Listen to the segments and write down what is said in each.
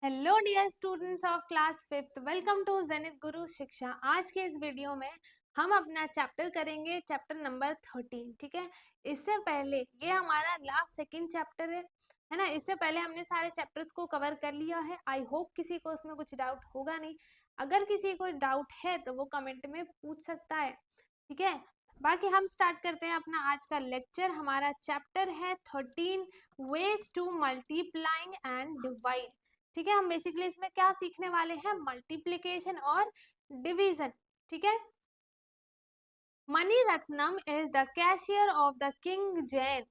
Hello dear students of class fifth, welcome to Zenith Guru Shiksha. आज के इस वीडियो में हम अपना चैप्टर करेंगे, चैप्टर नंबर 13। ठीक है, इससे पहले ये हमारा लास्ट सेकंड चैप्टर है ना। इससे पहले हमने सारे चैप्टर्स को कवर कर लिया है। आई होप किसी को उसमें कुछ डाउट होगा नहीं। अगर किसी को डाउट है तो वो कमेंट में पूछ सकता है। ठीक है, बाकी हम स्टार्ट करते हैं अपना आज का लेक्चर। हमारा चैप्टर है 13 ways to multiplying and divide. ठीक है, हम बेसिकली इसमें क्या सीखने वाले हैं, मल्टीप्लिकेशन और डिवीजन। ठीक है, Mani Ratnam is the cashier of the king Jain.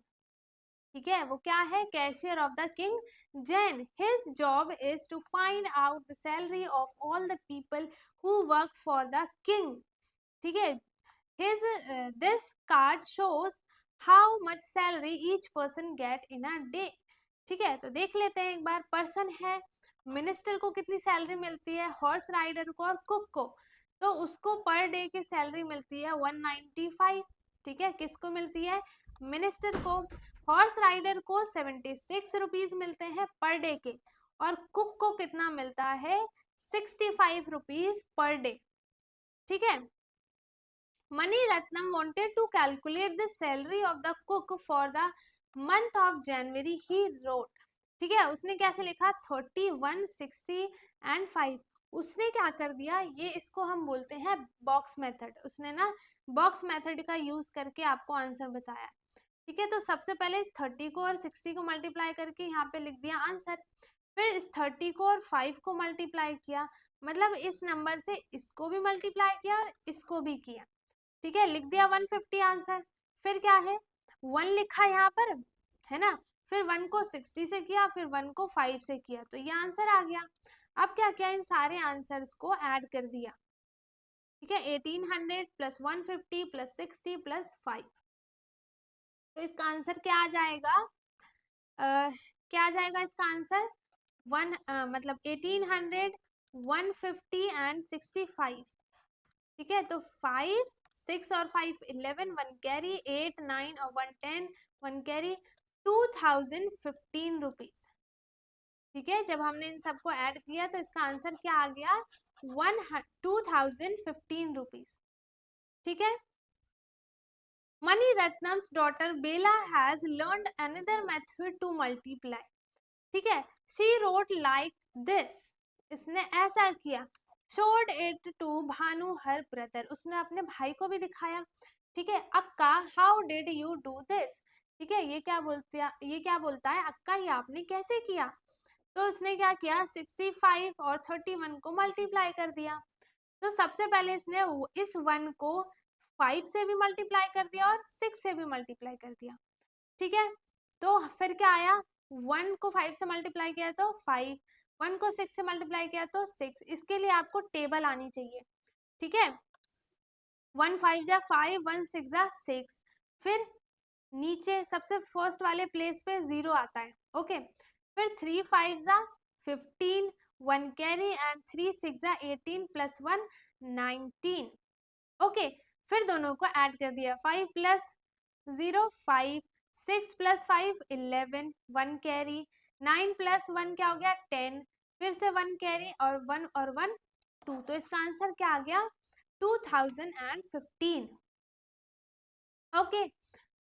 ठीक है, वो क्या है, cashier of the king Jain. His job is to find out the salary of all the people who work for the king. ठीक है, his this card shows how much salary each person get in a day। ठीक है, तो देख लेते हैं एक बार। Person है, मिनिस्टर को कितनी सैलरी मिलती है, हॉर्स राइडर को और कुक को। तो उसको पर डे की सैलरी मिलती है 195। ठीक है, किसको मिलती है, मिनिस्टर को। हॉर्स राइडर को 76 रुपीज मिलते हैं पर डे के, और कुक को कितना मिलता है, 65 रुपीज पर डे। ठीक है, Mani Ratnam wanted to calculate the salary of the cook for the month of January. He wrote, ठीक है, उसने कैसे लिखा, 30, 1, 60 एंड 5। उसने क्या कर दिया, ये इसको हम बोलते हैं बॉक्स मेथड। उसने ना बॉक्स मेथड का यूज करके आपको आंसर बताया। ठीक है, तो सबसे पहले इस 30 को और 60 को मल्टीप्लाई करके यहाँ पे लिख दिया आंसर। फिर इस 30 को और 5 को मल्टीप्लाई किया, मतलब इस नंबर से इसको भी मल्टीप्लाई किया और इसको भी किया। ठीक है, लिख दिया 150 आंसर। फिर क्या है, 1 लिखा यहाँ पर, है ना। फिर 1 को 60 से किया, फिर 1 को 5 से किया, तो ये आंसर आ गया। अब क्या किया, इन सारे आंसर्स को ऐड कर दिया। ठीक है, 1800 प्लस 150 प्लस 60 प्लस 5। तो इसका आंसर क्या आ जाएगा, क्या आ जाएगा इसका आंसर, मतलब 1800, 150 एंड 65। ठीक है, तो 5, 6 और 5 11, 1 कैरी, 8, 9 और 1 10, 1 कैरी, 2015 रुपीज। ठीक है, जब हमने इन सबको ऐड किया तो इसका आंसर क्या आ गया, 2015 रुपीज। ठीक है, Mani Ratnam's daughter Bela has learned another method to multiply. ठीक है, शी रोट लाइक दिस, इसने ऐसा किया। Showed it to Bhanu her brother, उसने अपने भाई को भी दिखाया। ठीक है, akka how did you do this. ठीक है, ये क्या बोलता है, अक्का ये आपने कैसे किया। तो उसने क्या किया, 65 और 31 को मल्टीप्लाई कर दिया। तो सबसे पहले इसने इस 1 को 5 से भी मल्टीप्लाई कर दिया और 6 से भी मल्टीप्लाई कर दिया। ठीक है, तो फिर क्या आया, 1 को 5 से मल्टीप्लाई किया तो 5, 1 को 6 से मल्टीप्लाई किया तो 6। इसके लिए आपको टेबल आनी चाहिए। ठीक है, 1 5 जा 5, 1 6 जा 6। फिर नीचे सबसे फर्स्ट वाले प्लेस पे 0 आता है। ओके, फिर 3 5 जा 15, 1 कैरी एंड 3 6 जा 18 प्लस 1 19। ओके, फिर दोनों को ऐड कर दिया, 5 प्लस 0 5, 6 प्लस 5 11, 1 कैरी, 9 प्लस 1 क्या हो गया 10, फिर से 1 कैरी और 1 और 1 2। तो इसका आंसर क्या आ गया, 2015। ओके,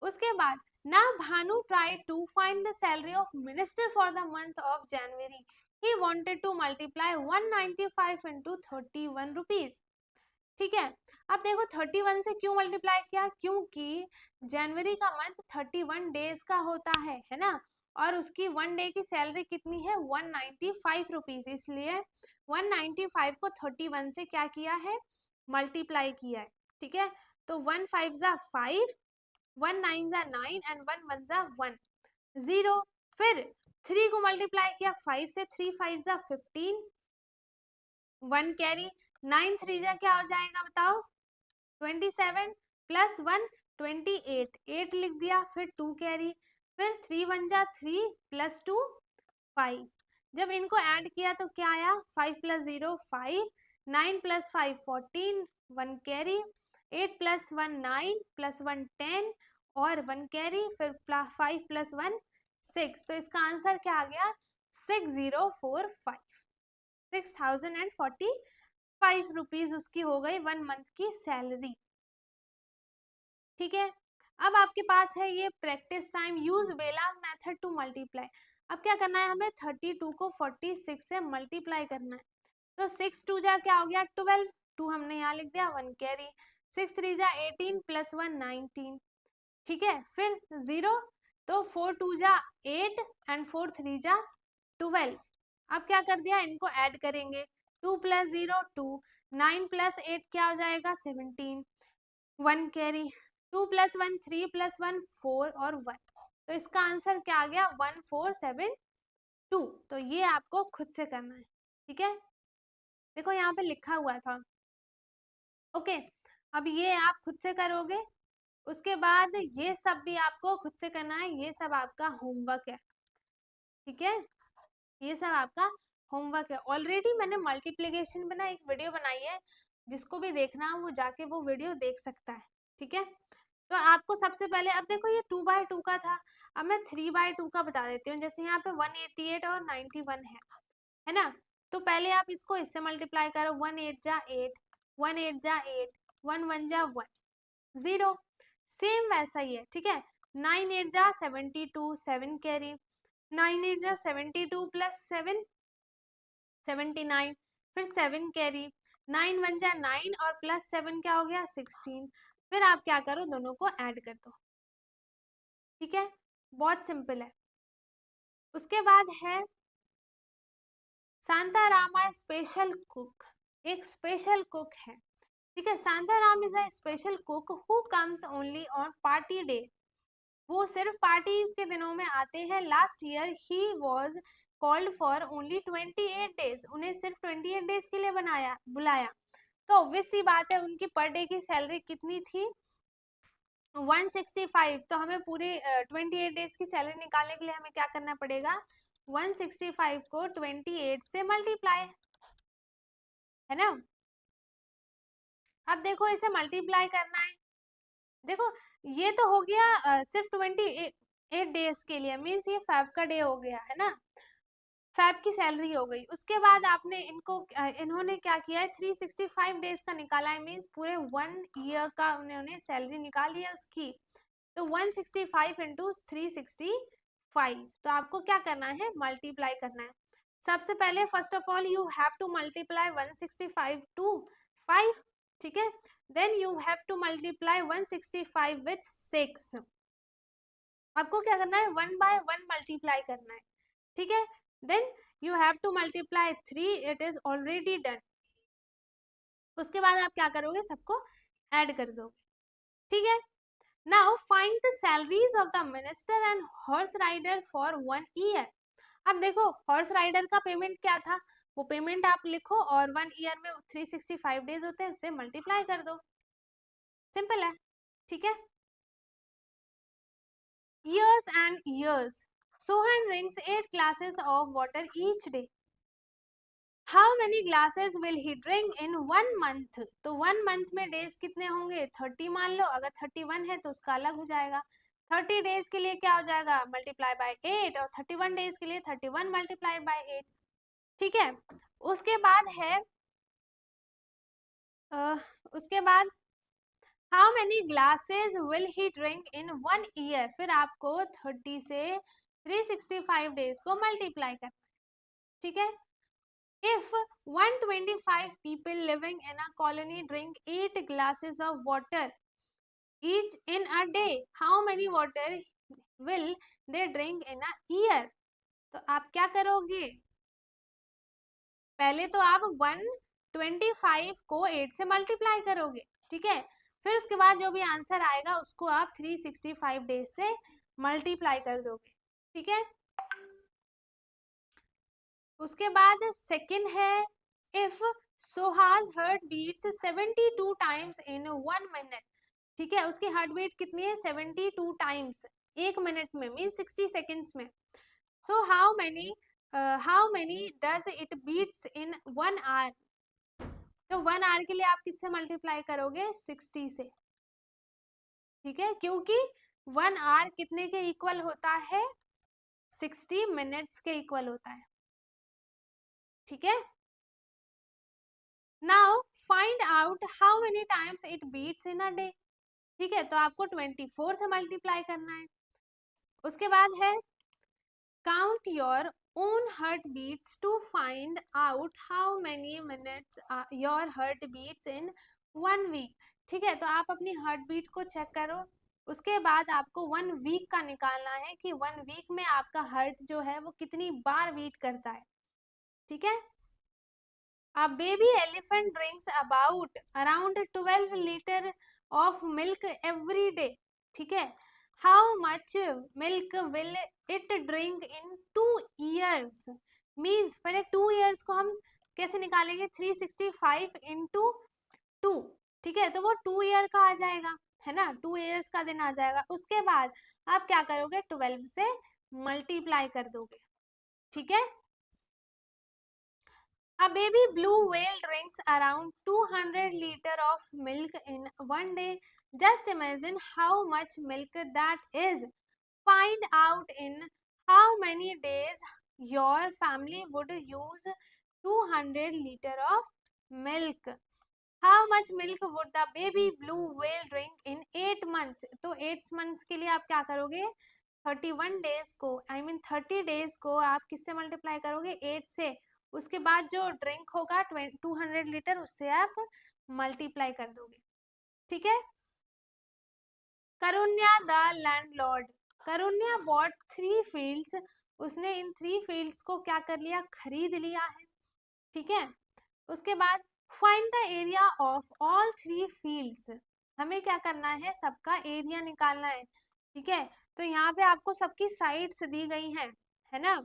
उसके बाद ना Bhanu try to find the salary of minister for the month of January. He wanted to multiply 195 into 31 rupees. ठीक है, अब देखो 31 से क्यों मल्टीप्लाई किया, क्योंकि जनवरी का मंथ 31 डेज का होता है ना। और उसकी 1 डे की सैलरी कितनी है, 195 रुपीज, इसलिए 195 को 31 से क्या किया है, मल्टीप्लाई किया है। ठीक है, तो 1 5 जा 5, 1 9 जा 9 एंड 1 1 जा 1 0। फिर 3 को मल्टीप्लाई किया, 5 से 3 5 जा 15, 1 कैरी, 9 3 जा क्या हो जाएगा बताओ, 27 प्लस 1 28, 8 लिख दिया। फिर 2 कैरी, फिर 3 1 जा 3 प्लस 2 5। जब इनको ऐड किया तो क्या आया, 5 plus 0 5, 9 plus 5 14, 1 carry, 8 plus 1 9 plus 1 10 और 1 कैरी, फिर 5 प्लस 1 6। तो इसका आंसर क्या आ गया, 6045 6045 रुपीज उसकी हो गई 1 मंथ की सैलरी। ठीक है, अब आपके पास है ये practice time, use Bela method to multiply. अब क्या करना है, हमें 32 को 46 से मल्टीप्लाई करना है। तो 6 2 जा क्या हो गया 12, 2 हमने यहाँ लिख दिया, 1 कैरी, 6 3 जा 18 प्लस 1 19। ठीक है, फिर 0, तो 4 2 जा 8 एंड 4 3 जा 12। अब क्या कर दिया, इनको ऐड करेंगे, 2 प्लस 0 2, 9 प्लस 8 क्या हो जाएगा 17, 1 कैरी, 2 प्लस 1 3 प्लस 1 4 और 1, तो इसका आंसर क्या आ गया 1472। तो ये आपको खुद से करना है। ठीक है, देखो यहाँ पे लिखा हुआ था। ओके, अब ये आप खुद से करोगे, उसके बाद ये सब भी आपको खुद से करना है, ये सब आपका होमवर्क है। ठीक है, ये सब आपका होमवर्क है। ऑलरेडी मैंने मल्टीप्लिकेशन में ना एक वीडियो बनाई है, जिसको भी देखना है वो जाके वो वीडियो देख सकता है। ठीक है, तो आपको सबसे पहले, अब देखो ये 2/2 का था, अब मैं 3/2 का बता देती हूँ। जैसे यहाँ पे 188 और 91 है ना, तो पहले आप इसको इससे मल्टीप्लाई करो, 1 8 जा 8, 1 8 जा 8, 1 1 जा 1, 0। सेम वैसा ही है। ठीक है, 9 8 जा 72, 7 कैरी, 9 8 जा 72 प्लस 7 79, फिर 7 कैरी, 9 1 जा 9 और प्लस 7 क्या हो गया 16। फिर आप क्या करो, दोनों को ऐड कर दो। ठीक है, बहुत सिंपल है। उसके बाद है शांतारामा स्पेशल कुक, एक स्पेशल कुक है। ठीक है, Shantaram is a special cook who comes only on party day, वो सिर्फ पार्टीज के दिनों में आते हैं। Last year he was called for only 28 days, उन्हें सिर्फ 28 डेज के लिए बुलाया। तो ऑब्वियस सी बात है, उनकी पर डे की सैलरी कितनी थी 165। तो हमें पूरे 28 डेज की सैलरी निकालने के लिए हमें क्या करना पड़ेगा, 165 को 28 से मल्टीप्लाई, है ना। अब देखो इसे मल्टीप्लाई करना है, देखो ये तो हो गया सिर्फ 28 डेज के लिए, मीन्स ये 5 का डे हो गया, है ना, 5 की सैलरी हो गई। उसके बाद आपने इनको इन्होंने क्या किया है 365 डेज का निकाला है, मीन्स पूरे 1 ईयर का उन्होंने सैलरी निकाली है उसकी। तो 165 इंटू 365, तो आपको क्या करना है, मल्टीप्लाई करना है। सबसे पहले first of all you have to multiply 165 to 5। ठीक है, then you have to multiply 165 with 6। आपको क्या करना है, 1 बाय 1 मल्टीप्लाई करना है। ठीक है, then you have to multiply 3, it is already done. उसके बाद आप क्या करोगे, सबको ऐड कर दोगे। ठीक है, now find the salaries of the minister and horse rider for 1 year. अब देखो हॉर्स राइडर का पेमेंट क्या था, वो पेमेंट आप लिखो और 1 ईयर में 365 डेज होते हैं, उससे मल्टीप्लाई कर दो, सिंपल है। ठीक है, years and years, Sohan drinks 8 glasses of water each day. How many glasses will he drink in 1 month? तो 1 मंथ में डेज कितने होंगे 30 मान लो, अगर 31 है तो उसका अलग हो जाएगा। 30 डेज के लिए क्या हो जाएगा, मल्टीप्लाई बाय 8, और 31 डेज के लिए 31 मल्टीप्लाइड बाय 8। ठीक है, उसके बाद है उसके बाद how many glasses will he drink in 1 year. फिर आपको 30 से 365 डेज को मल्टीप्लाई करना है। ठीक है, if 125 people living in a colony drink 8 glasses of water each in a day, how many water will they drink in a year? तो आप क्या करोगे, पहले तो आप 125 को 8 से मल्टीप्लाई करोगे। ठीक है, फिर उसके बाद जो भी आंसर आएगा उसको आप 365 डेज से मल्टीप्लाई कर दोगे। ठीक है, उसके बाद सेकंड है if Soha's heart beats 72 times in 1 minute. ठीक है, उसकी हार्ट बीट कितनी है 72 टाइम्स 1 मिनट में, मीन 60 सेकेंड्स में। So how many does it beats in 1 hour. तो 1 आवर के लिए आप किससे मल्टीप्लाई करोगे 60 से। ठीक है, क्योंकि 1 आवर कितने के इक्वल होता है 60 मिनट्स के इक्वल होता है, ठीक है। Now find out how many times it beats in a day, ठीक है, तो आपको 24 से मल्टीप्लाई करना है। उसके बाद है count your own heartbeats to find out how many minutes your heart beats in 1 week, ठीक है, तो आप अपनी हार्ट बीट को चेक करो। उसके बाद आपको 1 वीक का निकालना है कि 1 वीक में आपका हार्ट जो है वो कितनी बार बीट करता है, ठीक है। A baby elephant drinks about around 12 liter of milk every day, ठीक है। How much milk will it drink in 2 years? Means पहले 2 years को हम कैसे निकालेंगे, 365 into 2, ठीक है, तो वो 2 year का आ जाएगा, है ना, 2 years का दिन आ जाएगा। उसके बाद आप क्या करोगे, 12 से मल्टीप्लाई कर दोगे, ठीक है। A baby blue whale drinks around 200 liters of milk in one day. Just imagine how much milk that is. Find out in how many days your family would use 200 liters of milk. How much milk would the baby blue whale drink in 8 months? तो 8 months के लिए आप क्या करोगे, 31 days को, I mean 30 days को आप किससे मल्टीप्लाई करोगे, 8 से। उसके बाद जो ड्रिंक होगा 200 लीटर, उससे आप मल्टीप्लाई कर दोगे, ठीक है। करुण्या द लैंडलॉर्ड, करुण्या बॉट 3 फील्ड्स, उसने इन 3 फील्ड्स को क्या कर लिया, खरीद लिया है, ठीक है। उसके बाद find the area of all 3 fields, हमें क्या करना है, सबका एरिया निकालना है, ठीक है। तो यहाँ पे आपको सबकी साइड्स दी गई हैं, है ना,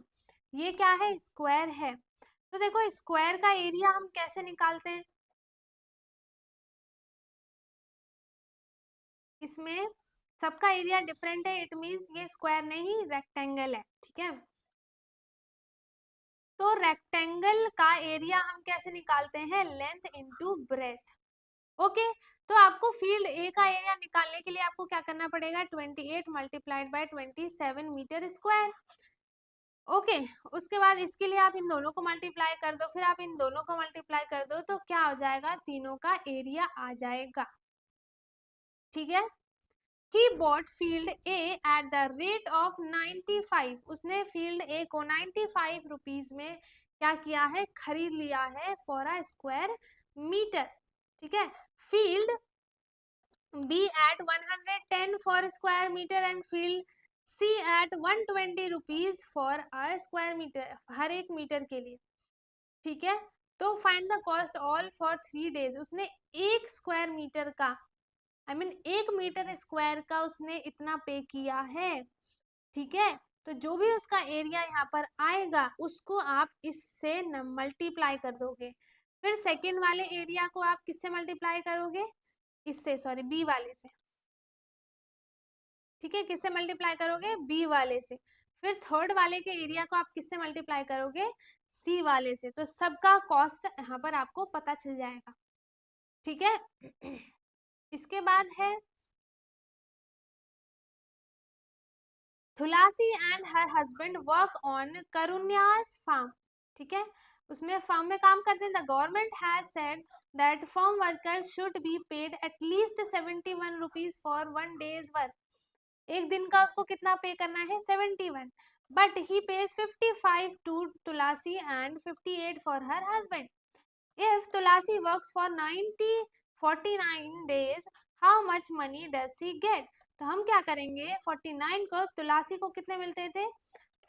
ये क्या है, स्क्वायर है। तो देखो स्क्वायर का एरिया हम कैसे निकालते हैं, इसमें सबका एरिया डिफरेंट है, इट मींस ये स्क्वायर नहीं रेक्टेंगल है, ठीक है। तो रेक्टेंगल का एरिया हम कैसे निकालते हैं, लेंथ इनटू ब्रेथ, ओके। तो आपको फील्ड ए का एरिया निकालने के लिए आपको क्या करना पड़ेगा, 28 multiplied by 27 metre square, okay. उसके बाद इसके लिए आप इन दोनों को मल्टीप्लाई कर दो, फिर आप इन दोनों को मल्टीप्लाई कर दो, तो क्या हो जाएगा, तीनों का एरिया आ जाएगा, ठीक है। He bought field A at the rate of 95, उसने फील्ड ए को 95 रुपीज में क्या किया है, खरीद लिया है, फॉर अ स्क्वायर मीटर, ठीक है। Field B at 110 for square meter and field C at 120 rupees for a square meter, हर एक मीटर के लिए, ठीक है। तो find the cost all for 3 days, उसने एक स्क्वायर मीटर का, I mean 1 मीटर स्क्वायर का उसने इतना पे किया है, ठीक है। तो जो भी उसका एरिया यहाँ पर आएगा उसको आप इससे मल्टीप्लाई कर दोगे, फिर सेकेंड वाले एरिया को आप किससे मल्टीप्लाई करोगे, इससे, सॉरी बी वाले से, ठीक है, किससे मल्टीप्लाई करोगे, बी वाले से। फिर थर्ड वाले के एरिया को आप किससे मल्टीप्लाई करोगे, सी वाले से। तो सबका कॉस्ट यहाँ पर आपको पता चल जाएगा, ठीक है। इसके बाद है Tulsi and her husband work on Karunya's farm, ठीक है, उसमें फार्म में काम करते हैं। The government has said that farm workers should be paid at least 71 rupees for 1 days work, एक दिन का उसको कितना पे करना है, 71, but he pays 55 to Tulsi and 58 for her husband. If Tulsi works for 49 days, how much money does she get, तो हम क्या करेंगे, 49 को तुलसी को कितने मिलते थे,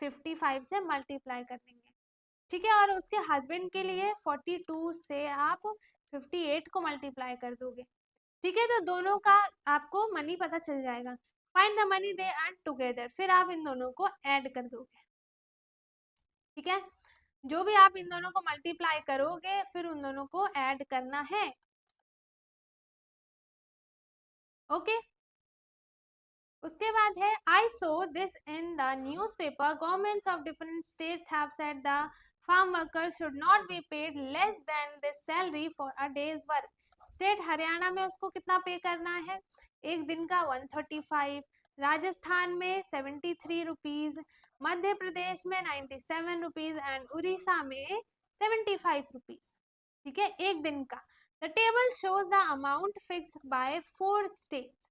55 से मल्टीप्लाई कर देंगे, ठीक है। और उसके हस्बैंड के लिए 42 से आप 58 को मल्टीप्लाई कर दोगे, ठीक है। तो दोनों का आपको मनी पता चल जाएगा। Find the money they earn together, फिर आप इन दोनों को ऐड कर दोगे, ठीक है। जो भी आप इन दोनों को मल्टीप्लाई करोगे फिर उन दोनों को ऐड करना है, ओके। उसके बाद है I saw this in the newspaper, governments of different states have said the farm workers should not be paid less than this salary for a days work. State Haryana में उसको कितना pay करना है, एक दिन का 135, राजस्थान में 73 रुपीज, मध्य प्रदेश में 97 रुपीज एंड उड़ीसा में 75 रुपीज, ठीक है, एक दिन का। The table shows the amount fixed by 4 states.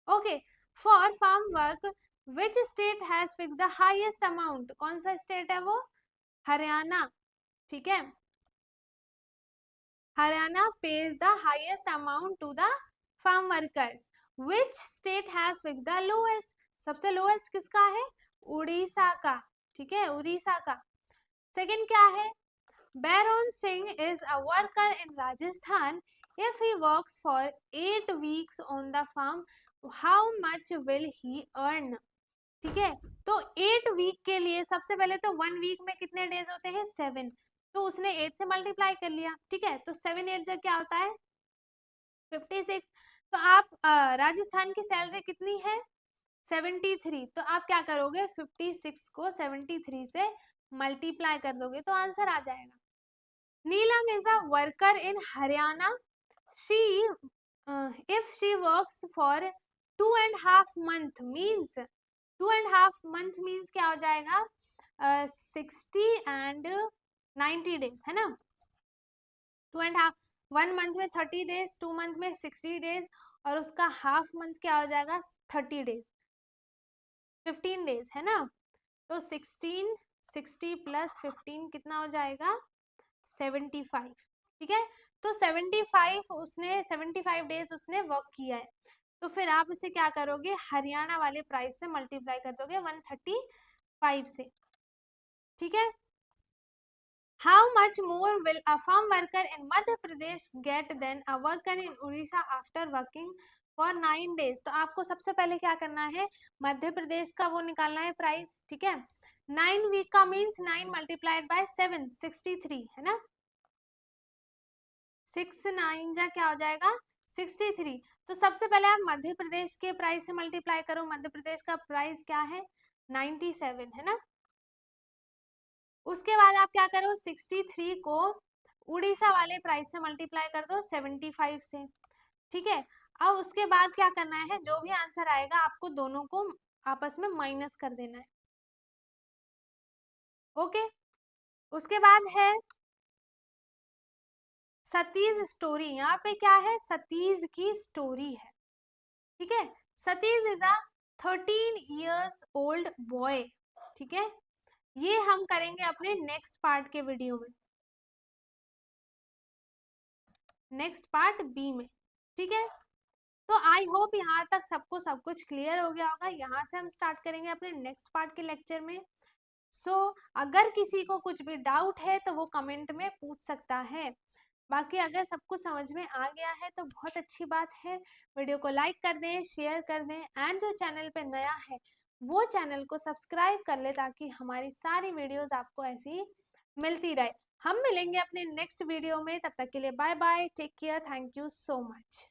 Okay, for farm work which state has fixed the highest amount? कौन सा स्टेट है वो? हरियाणा, ठीक है, Haryana pays the highest amount to the farm workers. Which state has fixed the lowest? सबसे lowest किसका है? उड़ीसा का, ठीक है, उड़ीसा का। सेकंड क्या है? Baron Singh is a worker in Rajasthan. If he works for 8 weeks on the farm, how much will he earn? ठीक है, तो 8 वीक के लिए सबसे पहले तो 1 वीक में कितने डेज होते हैं? 7, तो उसने 8 से मल्टीप्लाई कर लिया, ठीक है, तो 7 8 क्या होता है? 56। तो आप राजस्थान की सैलरी कितनी है? 73, तो आप क्या करोगे? 56 को 73 से मल्टीप्लाई कर दोगे तो आंसर आ जाएगा। Neelam is a worker in Haryana. She if she works for 2.5 month means 2.5 month means क्या हो जाएगा? 60 and 90 डेज, है ना। 2.5, 1 मंथ में 30 डेज, 2 मंथ में 60 डेज, और उसका हाफ मंथ क्या हो जाएगा? 30 डेज, 15 डेज, है ना। तो 16 60 प्लस 15 कितना हो जाएगा? 75, ठीक है। तो 75 उसने 75 डेज उसने वर्क किया है, तो फिर आप इसे क्या करोगे? हरियाणा वाले प्राइस से मल्टीप्लाई कर दोगे 135 से, ठीक है। How much more will a farm worker in Madhya Pradesh get than a worker in Odisha after working for 9 days? तो आपको सबसे पहले क्या करना है? मध्य प्रदेश का वो निकालना है प्राइस, ठीक है। 9 वीक का मीन्स 9 मल्टीप्लाइड बाय 7, 63, है ना। 6 9 जा क्या हो जाएगा? 63। तो सबसे पहले आप मध्य प्रदेश के प्राइस से मल्टीप्लाई करो। मध्य प्रदेश का प्राइस क्या है? 97, है ना। उसके बाद आप क्या करो? 63 को उड़ीसा वाले प्राइस से मल्टीप्लाई कर दो 75 से, ठीक है। अब उसके बाद क्या करना है? जो भी आंसर आएगा आपको दोनों को आपस में माइनस कर देना है, ओके। उसके बाद है सतीज स्टोरी। यहाँ पे क्या है? सतीज की स्टोरी है, ठीक है। Satish is a 13 years old boy, ठीक है। ये हम करेंगे अपने नेक्स्ट पार्ट के वीडियो में, नेक्स्ट पार्ट बी में, ठीक है। तो आई होप यहाँ तक सबको सब कुछ क्लियर हो गया होगा। यहाँ से हम स्टार्ट करेंगे अपने नेक्स्ट पार्ट के लेक्चर में। अगर किसी को कुछ भी डाउट है तो वो कमेंट में पूछ सकता है। बाकी अगर सब कुछ समझ में आ गया है तो बहुत अच्छी बात है। वीडियो को लाइक कर दें, शेयर कर दें, एंड जो चैनल पे नया है वो चैनल को सब्सक्राइब कर ले, ताकि हमारी सारी वीडियोस आपको ऐसी मिलती रहे। हम मिलेंगे अपने नेक्स्ट वीडियो में, तब तक के लिए bye bye, take care, thank you so much.